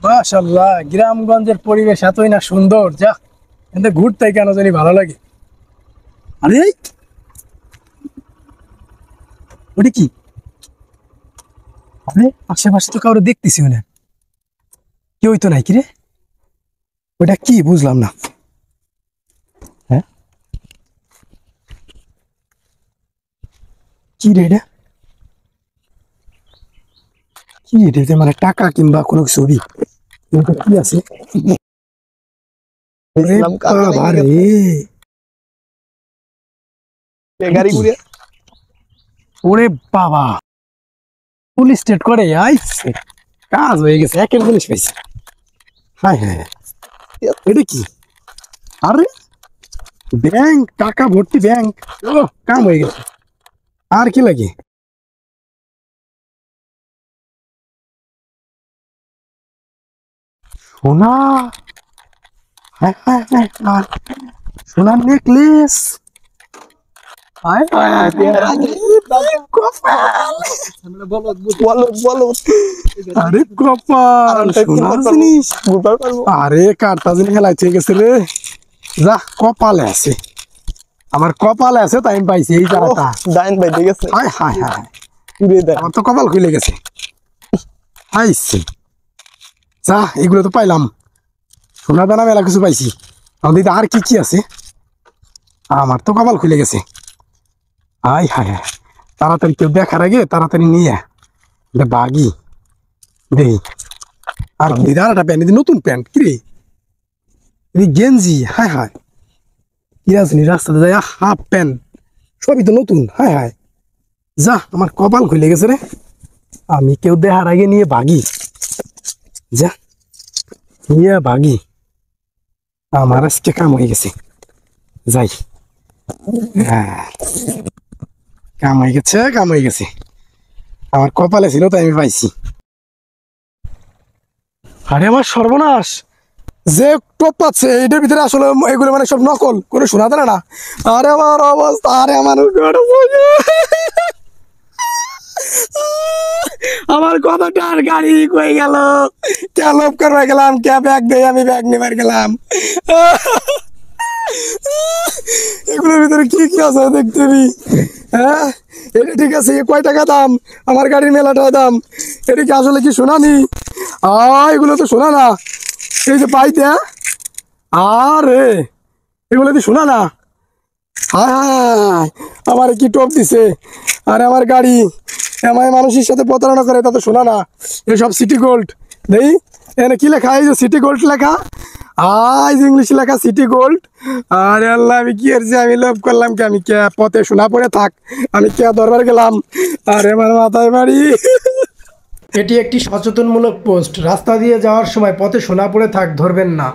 মাশাআল্লাহ, গ্রামগঞ্জের পরিবেশ এতই না সুন্দর, যা এতে ঘুরতে কেন জানি ভালো লাগে। আরে ওটা কি? আরে আশেপাশে তো কাউরে দেখতেছি না, কেউই তো নাই। কি রে, ওটা কি বুঝলাম না। হ্যাঁ, কি রে এটা? কি এটা, মানে টাকা কিংবা কোনো ছবি? এটা কি আছে? ওরে ইসলাম কাজে বাবা লাগি রে, গেছে এটা গাড়ি কি? ঘুরে। ওরে বাবা, ফুল স্টেট করে আইছে, কাজ হয়ে গেছে, একের জিনিস পাইছে। হ্যাঁ হ্যাঁ, এটা কি? আরে ব্যাংক, টাকা ভর্তি ব্যাংক। ও, কাম হয়ে গেছে। আর কি লাগে? সোনা। হ্যাঁ হ্যাঁ হ্যাঁ হ্যাঁ, সোনার নেকলেস। আয় হায় হায়, কপাল। বলো বলো আরে কপাল, সোনার জিনিস। বুঝতে পারবো। আরে কারটা জিনিস খেলাই ঠিক আছে রে। যা, কপালে আছে, আমার কপালে আছে, তাই আমি পাইছি এই জায়গাটা। ডাইন ভাই ঠিক আছে হায় হায় হায়, ঘুরে দেয়। আমার তো কপাল খুলে গেছে। আইছে, যা, এগুলো তো পাইলাম, সোনা দানা মেলা কিছু পাইছি। আমাদের আর কি কি আছে? আমার তো কপাল খুলে গেছে। হায় হায় হায়, তাড়াতাড়ি কেউ দেখার আগে তাড়াতাড়ি নিয়ে এটা বাগি দেই। আর দিদা একটা প্যান্ট, নতুন প্যান্ট, কি রে? গেঞ্জি, হায় হায়, কি আছে রাস্তাতে যায় হাফ প্যান্ট, সবই তো নতুন। হায় হায়, যা, আমার কপাল খুলে গেছে রে। আমি কেউ দেখার আগে নিয়ে ভাগি, যা, নিয়ে ভাগি। আমার আজকে কাম হয়ে গেছে, যাই। হ্যাঁ, কাম হয়ে গেছে, কাম হয়ে গেছে। আমার কপালে ছিল তাই আমি পাইছি। আরে আমার সর্বনাশ, যে টোপ পাচ্ছে এটার ভিতরে আসলে এগুলো মানে সব নকল, করে শোনা যায় না। আরে আমার অবস্থা, আরে আমার আমার কথাটার গাড়ি কই গেল? ক্যালপ করবে গেলাম, কে ব্যাগ দেয়, আমি ব্যাগ নেবার গেলাম। এগুলোর ভিতরে কি কি আছে দেখতে বি? হ্যাঁ, এটা ঠিক আছে, এ কয় টাকা দাম? আমার গাড়ির মেলাটা দাম। এটা কি আসলে কি শোনানি? এগুলো তো শোনা না, এই যে পাইতে। আরে এগুলো কি শোনা না? হায় হায়, আমার কি টপ দিছে। আরে আমার গাড়ি, আমার মানুষের সাথে প্রতারণা করে, তা তো শোনা না। এসব সিটি গোল্ড দেই, এখানে কি লেখা? এই যে সিটি গোল্ড লেখা, ইংলিশ লেখা সিটি গোল্ড। আরে আল্লাহ, আমি কি করছি? আমি লোভ করলাম কি? আমি কে পথে শোনা পড়ে থাক, আমি কে দরবার গেলাম? আরে আমার মাথায় বাড়ি। এটি একটি সচেতনমূলক পোস্ট। রাস্তা দিয়ে যাওয়ার সময় পথে শোনা পড়ে থাক ধরবেন না।